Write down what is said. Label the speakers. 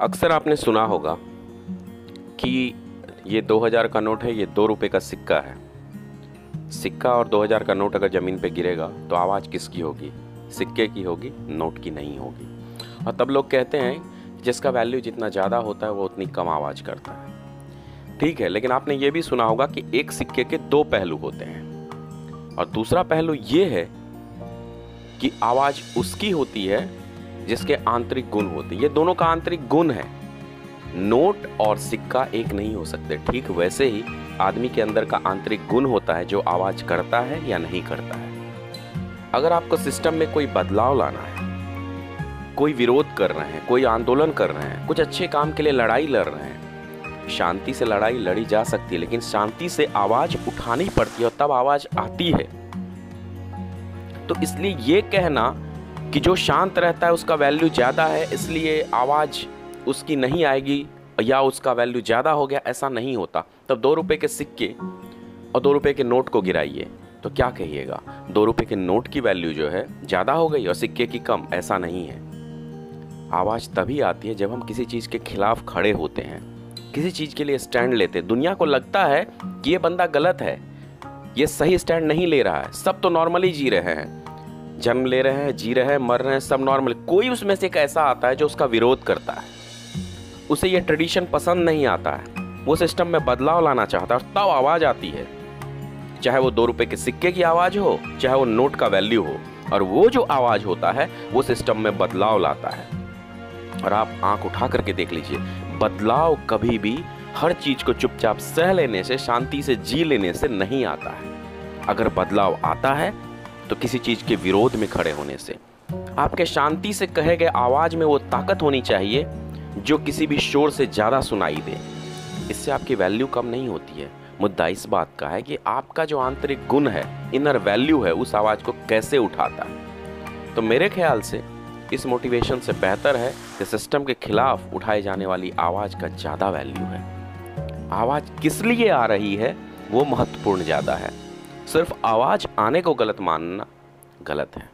Speaker 1: अक्सर आपने सुना होगा कि ये 2000 का नोट है, ये 2 रुपये का सिक्का है। सिक्का और 2000 का नोट अगर ज़मीन पे गिरेगा तो आवाज़ किसकी होगी? सिक्के की होगी, नोट की नहीं होगी। और तब लोग कहते हैं जिसका वैल्यू जितना ज़्यादा होता है वो उतनी कम आवाज़ करता है। ठीक है, लेकिन आपने ये भी सुना होगा कि एक सिक्के के 2 पहलू होते हैं। और दूसरा पहलू ये है कि आवाज़ उसकी होती है जिसके आंतरिक गुण होते हैं। ये दोनों का आंतरिक गुण है। नोट और सिक्का एक नहीं हो सकते। ठीक वैसे ही आदमी के अंदर का आंतरिक गुण होता है जो आवाज़ करता है या नहीं करता है। अगर आपको सिस्टम में कोई बदलाव लाना है, कोई विरोध कर रहे हैं, कोई आंदोलन कर रहे हैं, कुछ अच्छे काम के लिए लड़ाई लड़ रहे हैं, शांति से लड़ाई लड़ी जा सकती है, लेकिन शांति से आवाज़ उठानी पड़ती है और तब आवाज़ आती है। तो इसलिए ये कहना कि जो शांत रहता है उसका वैल्यू ज़्यादा है इसलिए आवाज़ उसकी नहीं आएगी या उसका वैल्यू ज़्यादा हो गया, ऐसा नहीं होता। तब 2 रुपये के सिक्के और 2 रुपये के नोट को गिराइए तो क्या कहिएगा? 2 रुपये के नोट की वैल्यू जो है ज़्यादा हो गई और सिक्के की कम, ऐसा नहीं है। आवाज़ तभी आती है जब हम किसी चीज़ के खिलाफ खड़े होते हैं, किसी चीज़ के लिए स्टैंड लेते हैं। दुनिया को लगता है कि ये बंदा गलत है, ये सही स्टैंड नहीं ले रहा है। सब तो नॉर्मली जी रहे हैं, जन्म ले रहे हैं, जी रहे हैं, मर रहे हैं, सब नॉर्मल। कोई उसमें से एक ऐसा आता है जो उसका विरोध करता है, उसे ये ट्रेडिशन पसंद नहीं आता है, वो सिस्टम में बदलाव लाना चाहता है, और तब आवाज़ आती है। चाहे वो 2 रुपये के सिक्के की आवाज़ हो, चाहे वो नोट का वैल्यू हो, और वो जो आवाज़ होता है वो सिस्टम में बदलाव लाता है। और आप आंख उठा करके देख लीजिए, बदलाव कभी भी हर चीज़ को चुपचाप सह लेने से, शांति से जी लेने से नहीं आता है। अगर बदलाव आता है तो किसी चीज़ के विरोध में खड़े होने से। आपके शांति से कहे गए आवाज़ में वो ताकत होनी चाहिए जो किसी भी शोर से ज़्यादा सुनाई दे। इससे आपकी वैल्यू कम नहीं होती है। मुद्दा इस बात का है कि आपका जो आंतरिक गुण है, इनर वैल्यू है, उस आवाज़ को कैसे उठाता है। तो मेरे ख्याल से इस मोटिवेशन से बेहतर है कि सिस्टम के खिलाफ उठाई जाने वाली आवाज़ का ज़्यादा वैल्यू है। आवाज़ किस लिए आ रही है वो महत्वपूर्ण ज़्यादा है। सिर्फ आवाज़ आने को गलत मानना गलत है।